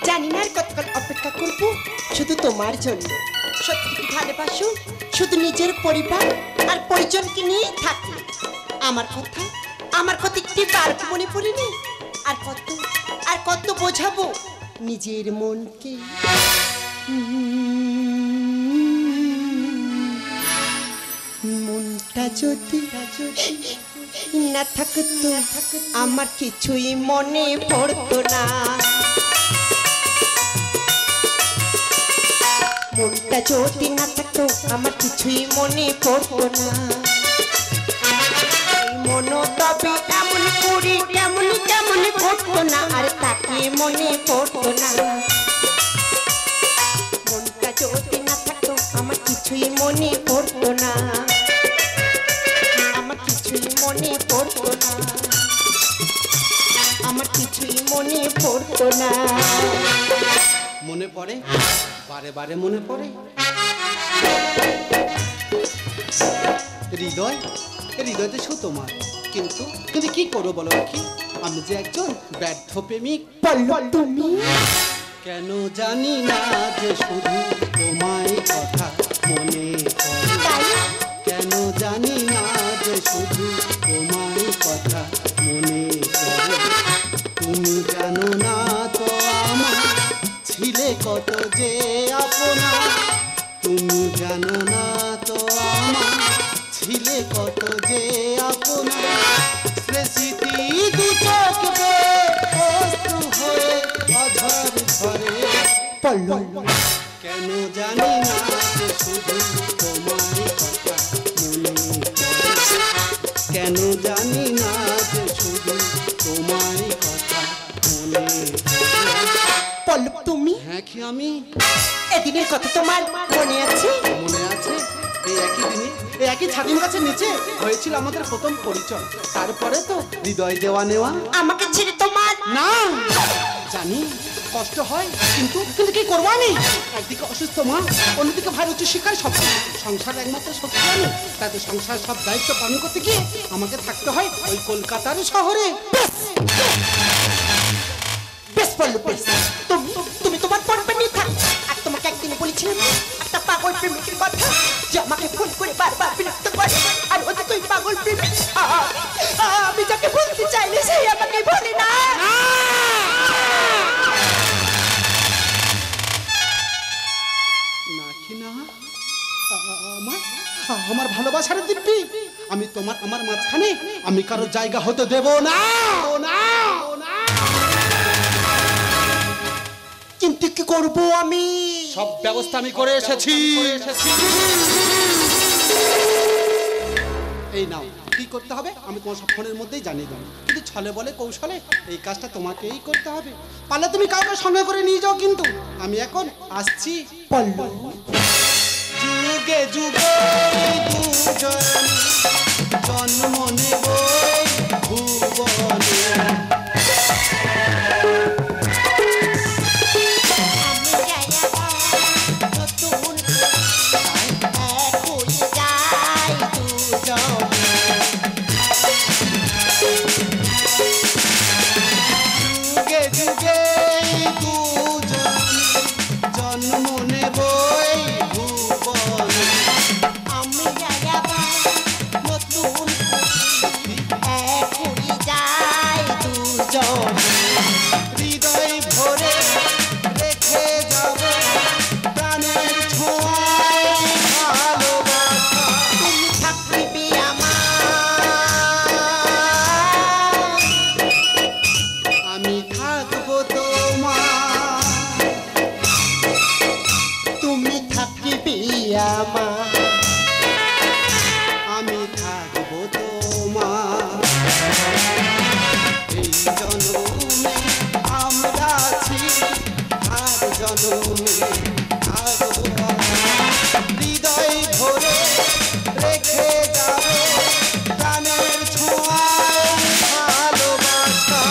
জানি না আর কতক্ষণ অপেক্ষা করবো শুধু তোমার জন্য। সত্যি কি ভালোবাসো? শুধু নিজের পরিবার আর পরিজনকে নিয়েই থাকি। আমার কথা একটি বার মনে পড়েনি? আর কত বোঝাবো নিজের মনকে। মনটা যদি না থাকতো আমার কিছুই মনে পড়তো না। মনটা যদি না থাকতো আমার কিছুই মনে পড়তো না। মন তবে এমন করি কেমন পড়তো না, আর তাকে মনে পড়তো না। মনটা যদি না থাকতো আমার কিছুই মনে পড়তো না, আমার কিছুই মনে পড়তো না, আমার কিছুই মনে পড়তো না। মনে পড়ে, বারে বারে মনে পড়ে। হৃদয় তো শুধু তোমার, কিন্তু তুমি কি করো বলো কি? আমি যে একজন ব্যর্থ প্রেমিক। তুমি কেন জানি না যে শুধু তোমায় কথা মনে পড়ে। কেন জানি না যে শুধু তোমায় কথা মনে পড়ে। তুমি জানো না তো আমার ছিলে কত যে আপনা। তুমি জানো না তো আমার ছিলে কত যে আপনা। স্মৃতি দু চোখ বস্তু হয়ে অঝর ঝরে। কেন জানি না যে শুধু তোমার কথা মনে পড়ে। কেন জানি না যে শুধু তোমার কথা মনে পড়ে। তুমি হ্যাঁ কি আমি? এদিনের কথা তোমার মনে আছে? মনে আছে। এই একই দিনে এই একই ছাতিম গাছের নিচে হয়েছিল আমাদের প্রথম পরিচয়। তারপরে তো হৃদয় দেওয়া নেওয়া। আমাকে ছেড়ে তোমার না জানি কষ্ট হয়, কিন্তু কি করবো আমি? একদিকে অসুস্থ মা, অন্যদিকে ভাই উচ্চ শিক্ষায় সফল। সংসার একমাত্র সত্যি জানি, তাতে সংসার সব দায়িত্ব পালন করতে গিয়ে আমাকে থাকতে হয় ওই কলকাতার শহরে। বেশ বললো বেশ। তুমি তোমার পড়বে নিয়ে থাক। আর তোমাকে একদিন বলেছিলাম একটা পাগল প্রেমিকের কথা, যে আমাকে ফোন করে বারবার বিরক্ত করে। আর ওদের তুই পাগল প্রেমিক। আমি যাকে বলতে চাইলে সেই আমাকে বলে না। নাকি না আমার ভালোবাসার দিব্যি আমি আমার মাঝখানে আমি কারো জায়গা হতে দেব না। কিন্তু কি করবো আমি? সব ব্যবস্থা আমি করে এসেছি। এই নাও, কি করতে হবে আমি তোমার সব ফোনের মধ্যেই জানিয়ে দেবো, কিন্তু ছলে বলে কৌশলে এই কাজটা তোমাকেই করতে হবে। পারলে তুমি কাউকে সঙ্গে করে নিয়ে যাও, কিন্তু আমি এখন আসছি। যুগে যুগে দুজন জন্ম নেব ভুবনে। আমি থাকবো তোমার এই জন্মে আমরা আছি, আর জন্মে থাকবো হৃদয় ভরে রেখে যাবো প্রাণের ছোঁয়ায় ভালোবাসা।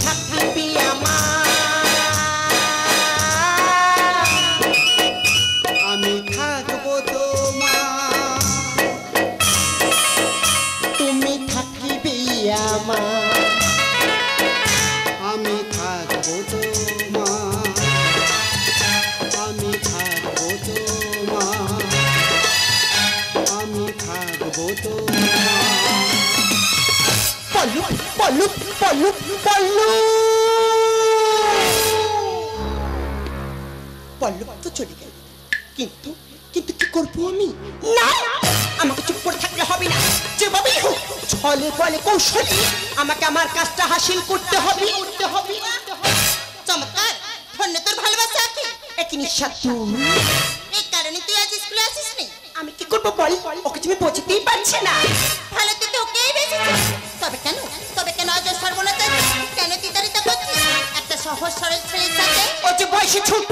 থাকবি আমার, আমি থাকবো তোমার, তুমি থাকবি আমার, আমি থাকবো তোমার পল্লু পল্লু পল্লু পল্লব তো চলে গেল, কিন্তু কিন্তু কি করবো আমি? না, আমাকে চুপ করে থাকলে হবে না, যেভাবেই হোক ছলে বলে কৌশলে আমাকে আমার কাজটা হাসিল করতে হবে। চমৎকার, ধন্য তোর ভালোবাসা কি একই নিঃস্বার্থ। এই কারণে তুই আজ স্কুলে আসিস নি? আমি কি করবো বল, ওকে তুমি বোঝাতেই পারছি না। ভালো তুই তো ওকেই বেঁচেছিস, তবে কেন আজ ওর সর্বনাশ হয়েছে? কেন তুই তারিতা করছিস একটা সহজ সরল ছেলের সাথে? ও যে বয়সে ছোট।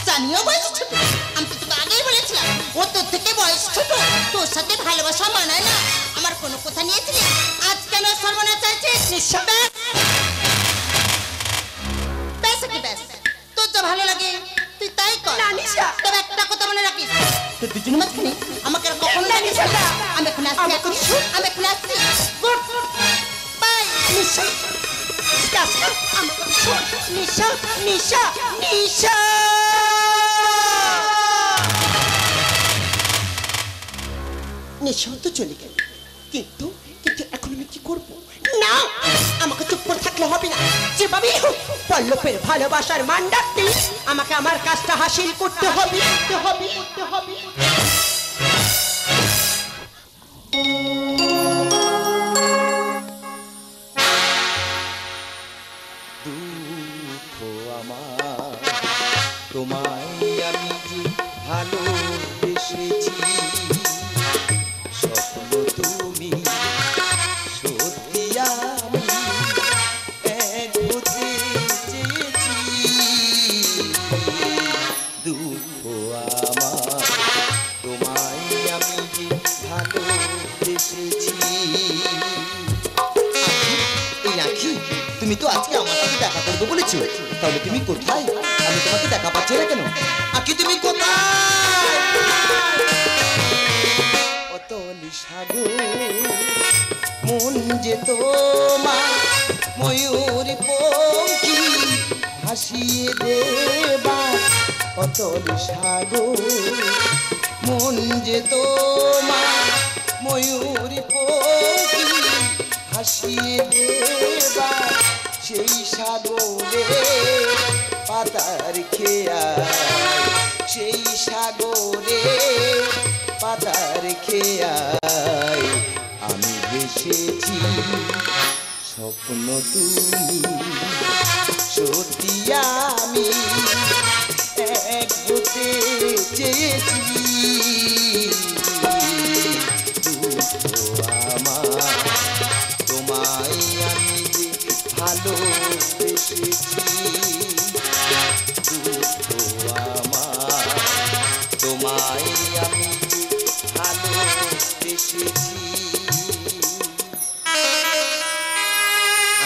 জানিও বয়স ছোট, আমি তো তোকে আগেই বলেছিলাম ও তোর থেকে বয়স ছোট, তোর সাথে ভালোবাসা মানায় না। আমার কোনো কথা নিয়েছিলি, আজ কেন সর্বনাশ চাইছিস? ব্যাস কি ব্যাস, তোর যা ভালো লাগে তুই তাই কর। না নিশা, তবে একটা কথা মনে রাখিস, তোর দুজনের মাঝখানে আমাকে আর কখনো না নিশা, আমি এখন আসছি, আমি এখন আসছি। বাই নিশা, নিশা নিশা নিশা। নিশা তো চলে গেল, কিন্তু কিন্তু এখন আমি কি করব? না, আমাকে চুপ করে থাকলে হবে না, যেভাবেই হোক পল্লবের ভালোবাসার মান রাখতে আমাকে আমার কাজটা হাসিল করতে হবে। দুঃখ আমার তোমায় আমি যে ভালোবেসেছি, স্বপ্ন তুমি সত্যি আমি এক হতে চেয়েছি। দুঃখ আমার তোমায় আমি যে ভালোবেসেছি। এই আখি, তুমি তো আজকে আমার সাথে দেখা করবে বলেছো, তাহলে তুমি কোথায়? আমি তোমাকে দেখা পাচ্ছি না কেন? আখি তুমি কোথায়? অতল সাগর মন যে তোমার ময়ূর পঙ্খী ভাসিয়ে দেবা। অতল সাগর মন যে তোমার ময়ূর পঙ্খী ভাসিয়ে দেবা। সেই সাগরে পাতার খেয়া, সেই সাগরে পাতার খেয়ায় আমি ভেসেছি। স্বপ্ন তুমি সত্যি আমি এক হতে চেয়েছি। দুঃখ আমার তোমায় আমি যে ভালোবেসেছি। দুঃখ আমার তোমায় আমি যে ভালোবেসেছি।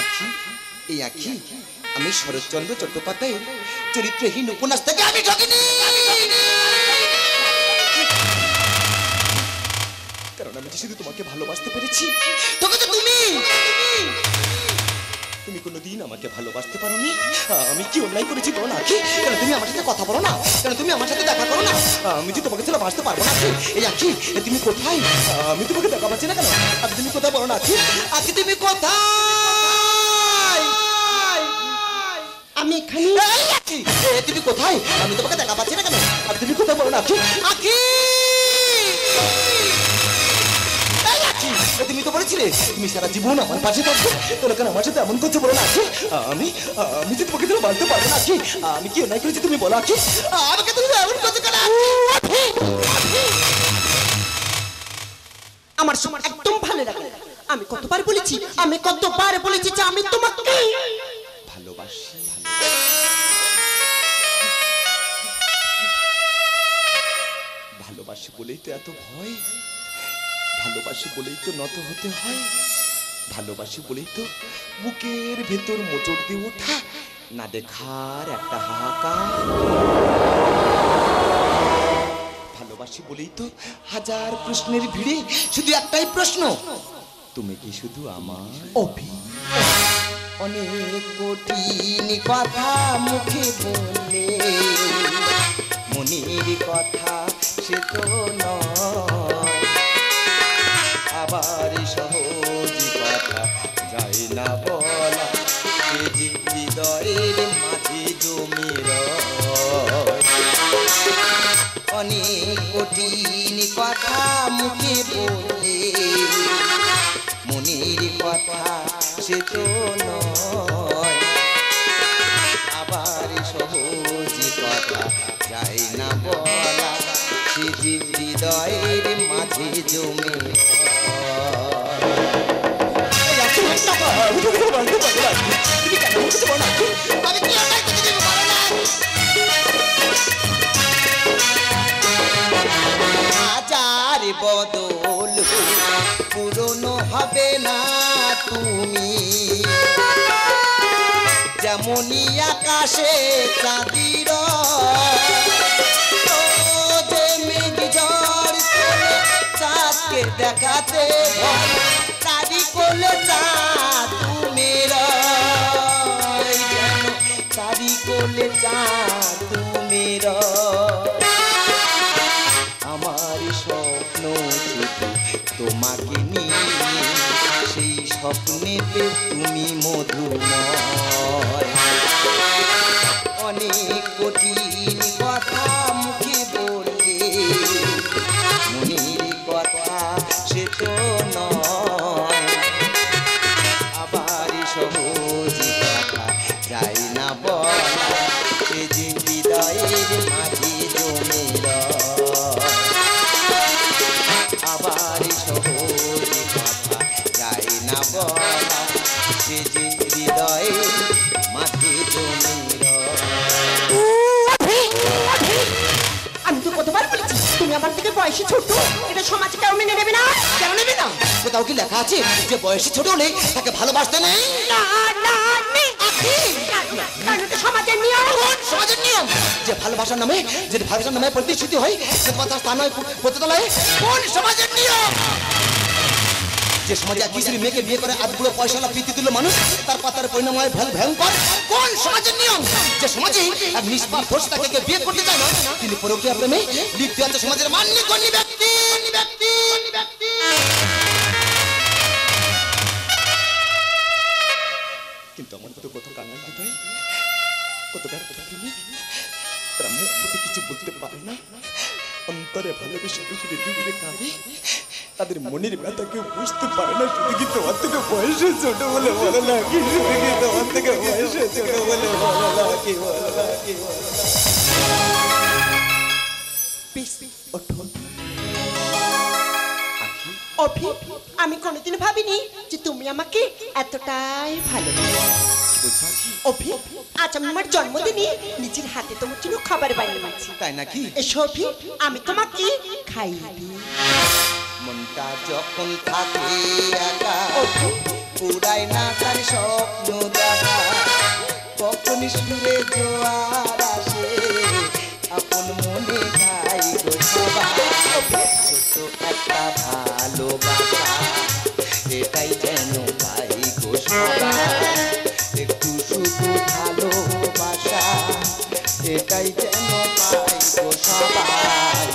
আখি, এই আখি আমি শরৎচন্দ্র চট্টোপাধ্যায়ের চরিত্রহীন উপন্যাস থেকে আমি ঠকিনি, কারণ আমি শুধু তোমাকে ভালোবাসতে পেরেছি। তুমি কোনোদিন আমাকে ভালোবাসতে পারোনি। আমি কি অন্যায় করেছি বলো না আখি? কেন তুমি আমার সাথে কথা বলো না? কেন তুমি আমার সাথে দেখা করো না? আমি যে তোমাকে ছেড়ে বাঁচতে পারবো না আখি। এই আখি, তুমি কোথায়? আমি তোমাকে দেখা পাচ্ছি না কেন? আখি তুমি কোথায় বলো না আখি? আখি তুমি কোথায়? আমি এখানে। আখি তুমি কোথায়? আমি তোমাকে দেখা পাচ্ছি না কেন? আখি তুমি কোথায় বলো না আখি? আখি তুমি তো বলেছিলে তুমি সারা জীবন আমার পাশে থাকবে, তোর কেন আমার সাথে এমন করছো বলো না আখি? আমি আমি যে তোমাকে ধরে বাঁচতে পারবো না আখি। আমি কি অন্যায় করেছি তুমি বলো আখি? আমাকে তুমি এমন করছো কেন? আমার সময় একদম ভালো লাগে না। আমি কতবার বলেছি যে আমি তোমাকে ভালোবাসি। ভালোবাসি বলেই তো এত ভয়, ভালোবাসি বলেই তো নত হতে হয়, ভালোবাসি বলেই তো বুকের ভেতর মোচড় দিয়ে ওঠা না দেখার একটা হাহাকার। ভালোবাসি বলেই তো হাজার প্রশ্নের ভিড়ে শুধু একটাই প্রশ্ন, তুমি কি শুধু আমার? অনেক কঠিন কথা মুখে বললে মনের কথা সে তো নয়, আবার সহজ কথা যায় না বলা, সে যে হৃদয়ের মাঝে জমি রয়। অনেক কঠিন কথা মুখে বলে মনের কথা সে তো নয়, আবার সহজ কথা যায় না বলা, সে যে হৃদয়ের মাঝে জমে আমি কি অন্যায় করে দেবো বলো না? হাজার বদল পুরনো হবে না তুমি, যেমনই আকাশে চাঁদির যে মেঘ ঝড় চলে চাঁদকে দেখাতে ভয়, তারি কোলে চাঁদ তুমি রয়, যেন তারি কোলে চাঁদ তুমি রয়। আমার স্বপ্ন শুধু তোমাকে নিয়ে, সেই স্বপ্নেতে তুমি মধুময়। অনেক কঠিন কথা মুখে বললে মনের কথা সে তো নয়, আবার সহজ কথা যায় না বলা, সে যে হৃদয়ের মাঝে জমে রয়, আবার সহজ কথা যায় না বলা, সে যে হৃদয়ের মাঝে জমে আমি তো কতবার বলেছি তুমি আমার থেকে বয়সে ছোট, এটা সমাজ কেউ মেনে নেবে না। কেন নেবে না? কোথাও কি লেখা আছে যে বয়সে ছোট হলে তাকে ভালোবাসতে নেই? না না নেই। কারণ এটা সমাজের নিয়ম। সমাজের নিয়ম যে ভালোবাসার নামে, যে ভালোবাসার নামে প্রতিশ্রুতি হয় সে তার স্থান হয় প্রতিতলায়। কোন সমাজের নিয়ম? যে সমাজে এক কিশোরী মেয়েকে বিয়ে করে আধগুলো পয়সাওয়ালা প্রীতি দিল মানুষ, তার পাতার পরিণাম হয় ভয়ঙ্কর। কোন সমাজের নিয়ম? যে সমাজে এক নিষ্পাপ দোষ তাকে বিয়ে করতে চায় না, তিনি পরকীয়া প্রেমে লিপ্ত আছে সমাজের মান্যগণ্য ব্যক্তি। কিন্তু আমার মতো কত কান্নার হৃদয়, কত ব্যর্থতা প্রেমিক, তারা মুখ ফুটে কিছু বলতে পারে না, অন্তরে ভালোবেসে ডুবুরে ডুবুরে কাঁদে, তাদের মনের ব্যথা কেউ বুঝতে পারে না। শুধু কি তোমার থেকে বয়সে ছোট বলে বলো না কি? শুধু কি তোমার থেকে বয়সে ছোট বলে বলো না কি? বলো না কি? অভি, আমি কোনোদিন ভাবিনি যে তুমি আমাকে এতটাই ভালোবাসো। অভি, আজ আমি আমার জন্মদিনে নিজের হাতে তোমার জন্য খাবার বানিয়ে মাছি। তাই নাকি? এসো অভি, আমি তোমাকে খাইয়ে দিই। মনটা যখন থাকে একা, পুরাই না তার স্বপ্ন দেখা, কখন সুরে জোয়ার আসে আপন মনে গাই গো সবাই। ছোট একটা ভালোবাসা, এটাই যেন পাই গো সবাই, একটু শুধু ভালোবাসা, এটাই যেন পাই গো সবাই।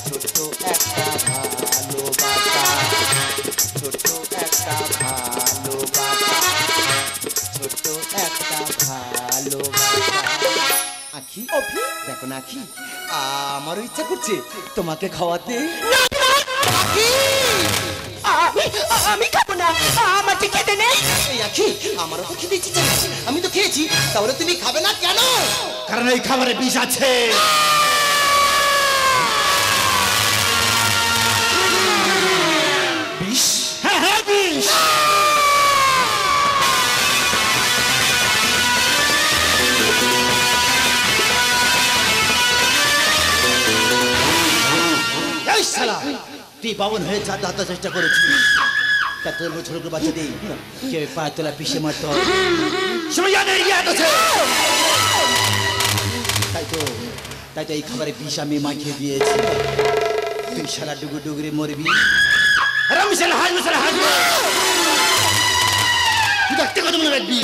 ছোট একটা ভালোবাসা, ছোট একটা ভালোবাসা, ছোট একটা ভালোবাসা। আখি, দেখো না আখি, আমারও ইচ্ছা করছে তোমাকে খাওয়াতে। আমি খাবো না, আমার যে খেতে নেই। এই আখি, আমারও তো খেতে ইচ্ছে করছে, আমি তো খেয়েছি, তাহলে তুমি খাবে না কেন? কারণ এই খাবারে বিষ আছে। বিষ? হ্যাঁ হ্যাঁ বিষ। এই শালা, তুই বাবন হয়ে যাতে হত্যার চেষ্টা করেছিস, তা তোর ছোট ছোট বাচ্চা দিই কেউ পায়ে তোলা পিষে মারত। তাই তো এই খাবারে বিষ আমি মাখিয়ে দিয়েছি। তুই শালা ডুগুর ডুগুরে মরবি। দেখতে কত মনে রাখবি,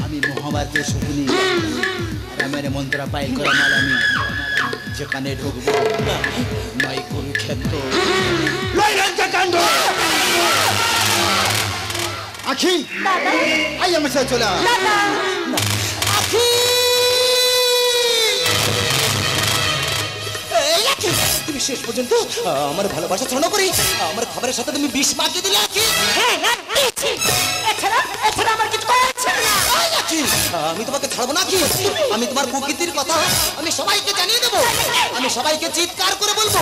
আমি মহাভারতের শকুনি, রামের মন্ত্রা পাইল করা মাল আমি যেখানে ঢুকবো নয় কুরুক্ষেত্র, নয় লঙ্কা কাণ্ড। আখি আই আমার সাথে চলে আয়। আখি! এই আখি! তুমি শেষ পর্যন্ত আমার ভালোবাসা ছড়ানো করে আমার খাবারের সাথে তুমি বিষ মাখিয়ে দিলে আখি। হ্যাঁ না দিয়েছি। এছাড়া এছাড়া আমার কিছু করার ছিল না। এই আখি! আমি তোমাকে ছাড়বো না আখি। আমি তোমার প্রকৃতির কথা আমি সবাইকে জানিয়ে দেবো। আমি সবাইকে চিৎকার করে বলবো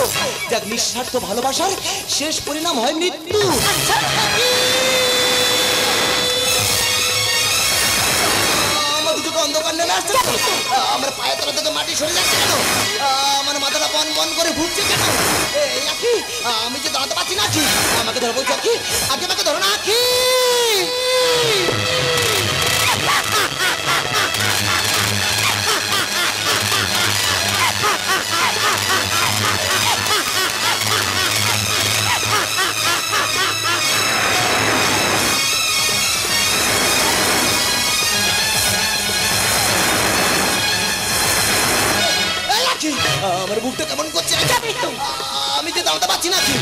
যে এক নিঃস্বার্থ ভালোবাসার শেষ পরিণাম হয় মৃত্যু। আমার দুটো অন্ধকার নেমে আসছে কেন? আমার পায়ের তলা থেকে মাটি সরে যাচ্ছে কেন? আমার মাথাটা বন বন করে ঘুরছে কেন? এই আখি! আমি যে দাঁড়াতে পারছি না আখি। আমাকে ধরো বলছি আখি। আগে আমাকে ধরো না আখি। এই আখি! আমার বুকটা কেমন করছে আমি যে দাঁড়াতে পারছি না আখি।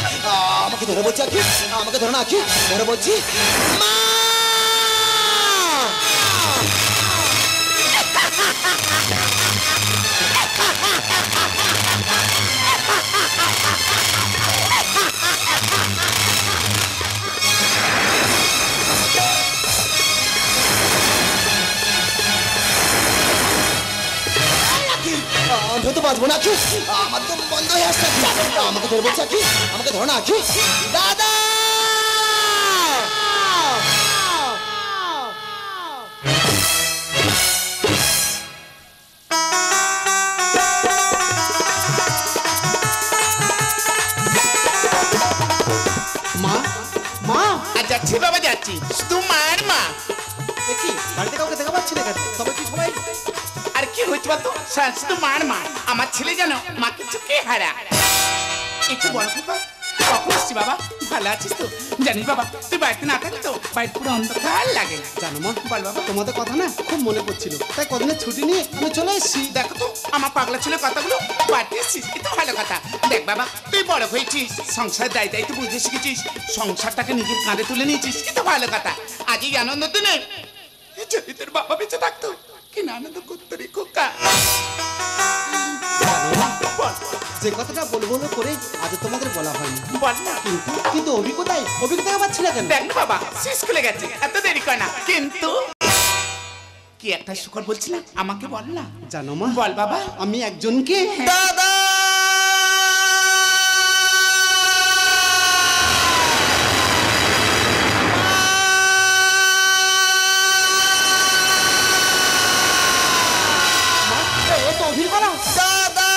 আমাকে ধরে বলছি আখি। আমাকে ধরো না আখি। ধরে বলছি মা! আমি তো বাঁচবো না আখি। আমার তো বন্ধ হয়ে আসছে আখি। আমাকে ধরে বলছে আখি। আমাকে ধরো না আখি। দাদা! মা মা যাচ্ছি বাবা যাচ্ছি তোমার মা দেখি বাড়িতে কাউকে দেখা পাচ্ছি না কেন? তবে কি সবাই আর কি হয়েছে বলতো তোমার মা আমার ছেলে যেন মাকে চোখে হারা একটু বড় বাবা কখন আসছি বাবা ভালো আছিস তো জানিস বাবা তুই বাড়িতে না থাকলে তো বাড়িতে পুরো অন্ধকার লাগে জানো মা, বল বাবা তোমাদের কথা না খুব মনে পড়ছিল, তাই কদিনের ছুটি নিয়ে আমি চলে এসেছি। দেখো তো আমার পাগলা ছেলের কথাগুলো বাড়িতে এসছিস এ তো ভালো কথা দেখ বাবা তুই বড় হয়েছিস সংসার দায় দায়িত্ব বুঝতে শিখেছিস সংসারটাকে নিজের কাঁধে তুলে নিয়েছিস এ তো ভালো কথা আজ এই আনন্দ দিনে যদি তোর বাবা বেঁচে থাকতো কি না আনন্দ করতো রে খোকা জানো মা, বল যে কথাটা বলবো না করে আজ তোমাদের বলা হয়নি, বল না কিন্তু অভিজ্ঞতা পাচ্ছি না কেন? দেখ না বাবা শেষ খুলে গেছে এত দেরি করে না কিন্তু কি একটা সুখর বলছিলাম আমাকে বল না জানো মা, বল বাবা আমি একজনকে দাদা! ও তো অভিজ্ঞতা দাদা!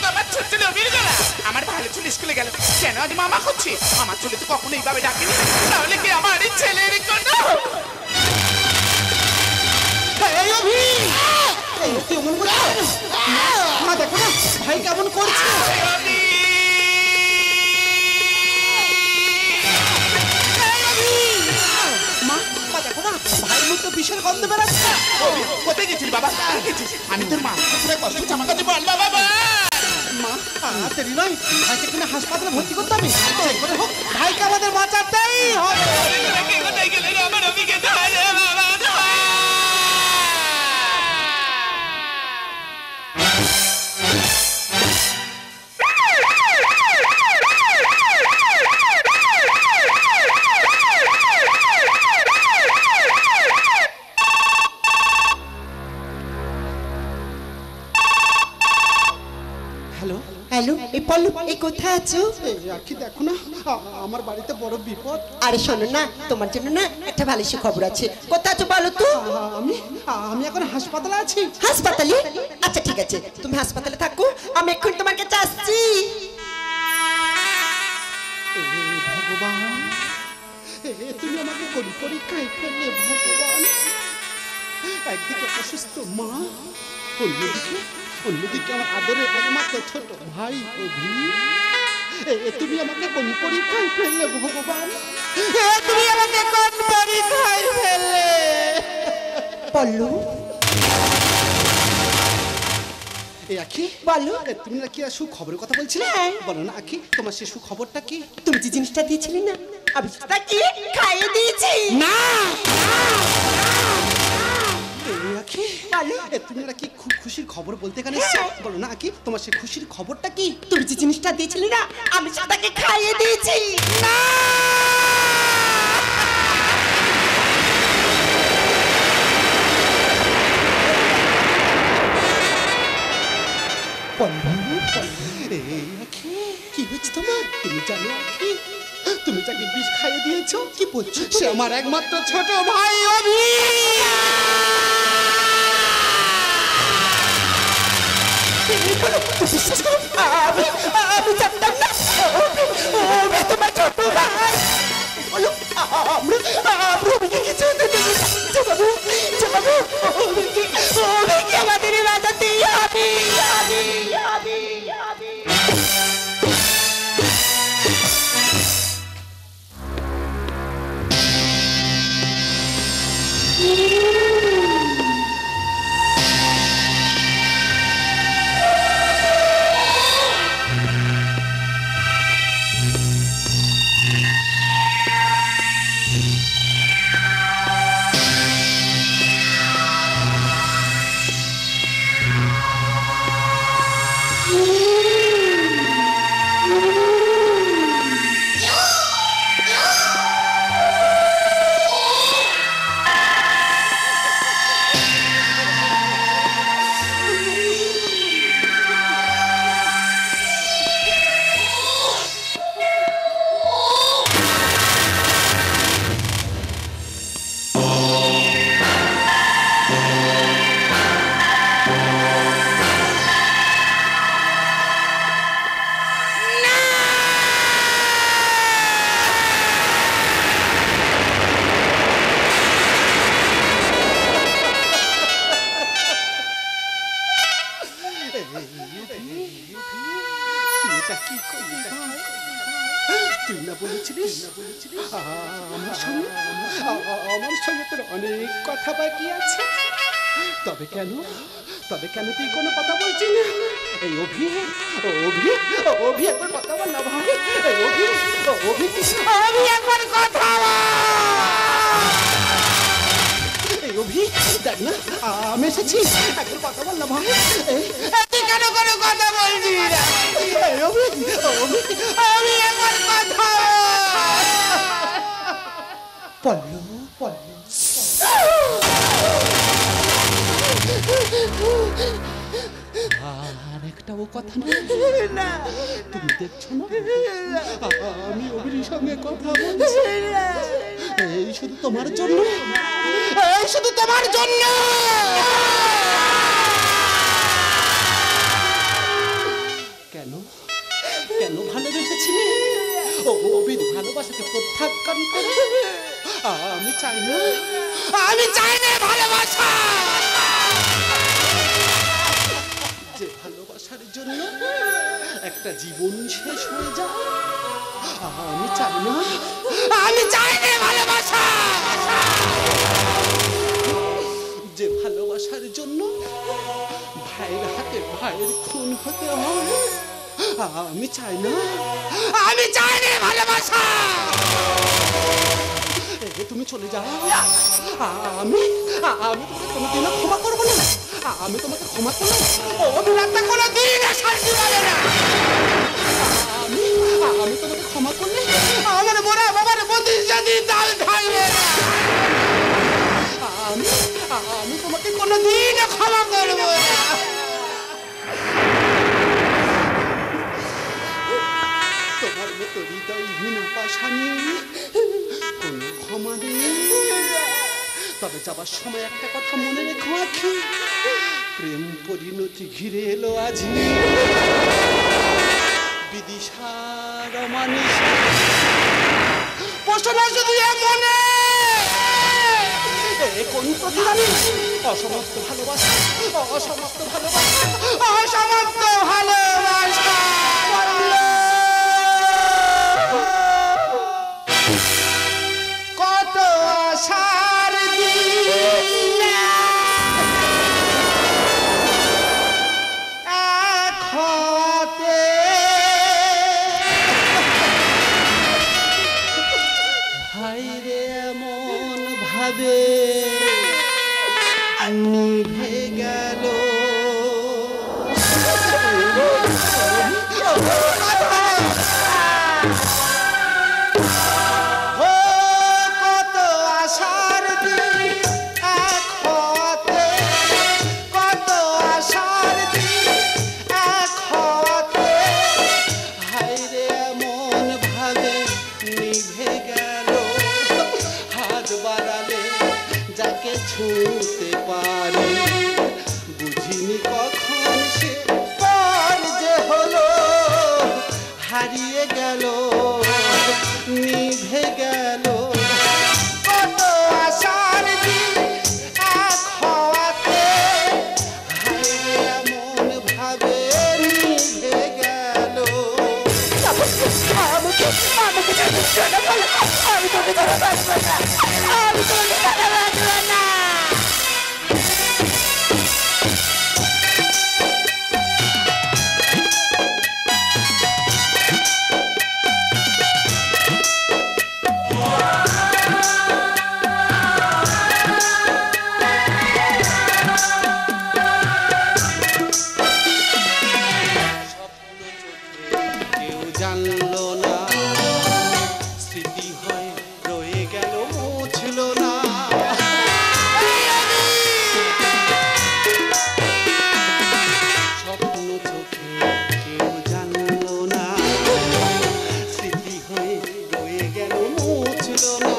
আমার ছোট ছেলে অবির গেল আমার ভালো ছেলে স্কুলে গেল কেন আজ মামা করছে আমার ছেলে তো কখনো এইভাবে ডাকেনি তাহলে কি আমার এই ছেলের কোনো এই অভি, এই তুই অমন করছিস? মা দেখো না ভাই কেমন করছে। মা মা দেখো না ভাইয়ের মুখ তো বিষের গন্ধ বেরাচ্ছে। কোথায় গেছিস বাবা গেছিস আমি তোর মা কোথায় কষ্ট হচ্ছে আমার কাছে বল বাবা মা দেরি নয়, ভাইকে কিনা হাসপাতালে ভর্তি করতে হবে, যে করে হোক ভাইকে আমাদের বাঁচাতেই হবে। কোথায় গেলে আমার অভিজ্ঞতা বাবা হ্যালো, হ্যালো এই পল্লু এই কোথায় আছো? এই আখি দেখো না আমার বাড়িতে বড় বিপদ। আরে শোনো না তোমার জন্য না একটা ভালো খবর আছে। কোথায় আছো বলো তো? আমি আমি এখন হাসপাতালে আছি। হাসপাতালে? আচ্ছা ঠিক আছে তুমি হাসপাতালে থাকো, আমি এক্ষুনি তোমার কাছে আসছি। ভগবান, তুমি আমাকে কোন পরীক্ষায় ফেললে ভগবান? একদিকে অসুস্থ মা, অন্যদিকে আমার আদরের একমাত্র ছোট ভাই অভি। তুমি আমাকে কোন পরীক্ষায় ফেললে ভগবান? তুমি আমাকে কোন পরীক্ষায় ফেললে? পল্লু এই আখি বলো। তুমি নাকি আর সুখবরের কথা বলছিলে? হ্যাঁ। বলো না আখি, তোমার সেই সুখবরটা কি? তুমি যে জিনিসটা দিয়েছিলে না, আমি সেটাকে খাইয়ে দিয়েছি। না এই আখি, বলো। তুমি নাকি খুব খুশির খবর বলতে এখানে এসেছো? বলো না আখি, তোমার সেই খুশির খবরটা কি? তুমি যে জিনিসটা দিয়েছিলে না, আমি সেটাকে খাইয়ে দিয়েছি। এই আখি, কি হচ্ছে তোমার? তুমি জানো আখি, তুমি যাকে বিষ খাইয়ে দিয়েছো, কি বলছো? সে আমার একমাত্র ছোট ভাই অভি। বিশ্বাস করো, আমি জানতাম না আমি তোমার ছোট ভাই। বলো, আমরা অভিকে কিছু হতে দেবো না। বাবু, অভিকে আমাদের বাঁচাতেই হবে। এটা কি করলি ভাই? তুই না বলেছিলিস আমার সঙ্গে তোর অনেক কথা বাকি আছে। তবে কেন তুই কোনো কথা বলছিস না? এই অভি একবার কথা বল না ভাই। এই অভি একবার কথা বল। এই অভি দেখ না, আমি এসেছি, একবার কথা বল না ভাই। তুই কেন কোনো কথা বলবি না? এই অভি আমি একবার কথা পল্লু আর একটাও কথা না। তুমি দেখছো না আমি অভির সঙ্গে কথা বলছি? এই শুধু তোমার জন্য, কেন ভালোবেসেছিলে? অভির ভালোবাসাকে প্রত্যাখ্যান করে আমি চাই না ভালোবাসা। যে ভালোবাসার জন্য একটা জীবন শেষ হয়ে যায়, আমি চাই না ভালোবাসা। যে ভালোবাসার জন্য ভাইয়ের হাতে ভাইয়ের খুন হতে হয়, আমি চাই না ভালোবাসা। তুমি চলে যাও, আমি তোমাকে কোনোদিনও ক্ষমা করবো না। আমি তোমাকে ক্ষমা করলাম, অভিলাষটা কোনোদিন শান্তি পাবে না। আমি তোমাকে ক্ষমা করলে আমার মোরা বাবার বদির যদি ডাল খাইবে না। আমি তোমাকে কোনোদিন ক্ষমা করবো না। তোমার মতো হৃদয়হীন পাষাণী কোনো ক্ষমা নেই। তবে যাবার সময় একটা কথা মনে রেখো আখি, প্রেম পরিণতি ঘিরে এলো আজি বিদিশার অমানিসা। পোষণা শুধু মনে কোন প্রতিদানে অসমাপ্ত ভালোবাসা, কত আশার দিন ভাবে নিভে গেল। কত আশার দিন এক হতে, কত আশার দিন এক হতে, হায়রে এমন ভাবে নিভে গেল। হাত বাড়ালে যাকে ছুঁতে পারি, বুঝিনি কখন সে পর যে হলো, হারিয়ে গেল, নিভে গেল। কত আশার দিন এক হওয়াতে, হায়রে এমন ভাবে নিভে গেল। কেউ জানলো না, স্মৃতি হয়ে রয়ে গেল, মুছল না। স্বপ্ন চোখে কেউ জানলো না, স্মৃতি হয়ে রয়ে গেল, মুছল না।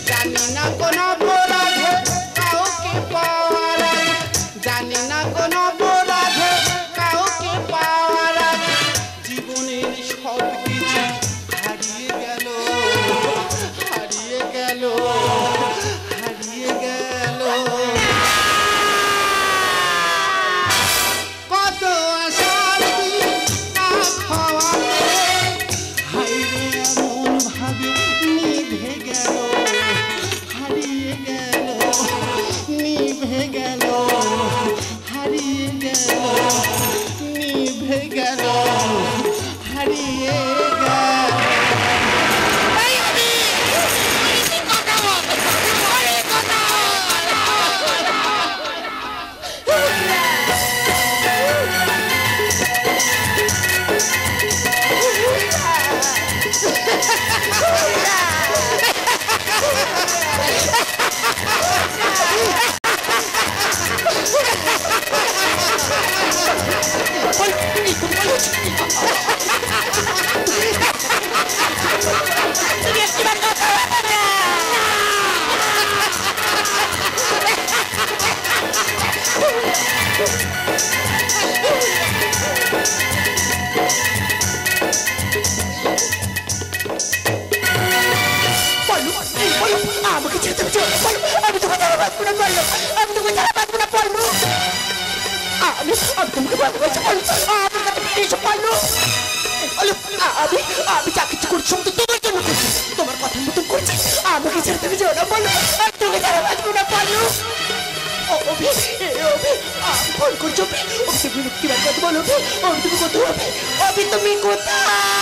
জানি না কোন অপরাধে কাউকে পাওয়ার আগে, জানি না কোন অপরাধে কাউকে পাওয়ার আগে, জীবনের সব কিছু হারিয়ে গেল, হারিয়ে গেল, হারিয়ে গেল। কত আশার দিন এক হওয়াতে, হায়রে এমন ভাবে নিভে গেল, হারিয়ে গেল, নিভে গেল, হারিয়ে গেল, নিভে গেল, হারিয়ে গেল। আমাকে ছেড়ে দেবে, আমি তোমাকে ছাড়া বাঁচবো না, আমি তোমাকে ছাড়া বাঁচবো না, পারলু। আমি তোমাকে ভালোবাসি, আমার কাছে ফিরে এসে পারলু। আমি যা কিছু করছি সব তো তোমার জন্য করছি, তোমার কথার মতন করছি। আমাকে ছেড়ে দেবে যেও না, বলো আমি তোমাকে ছাড়া বাঁচবো না, পারলু। ফোন করছো, তুমি মুক্তি বাদ বলো, তুমি কোথাও, তুমি কোথায়?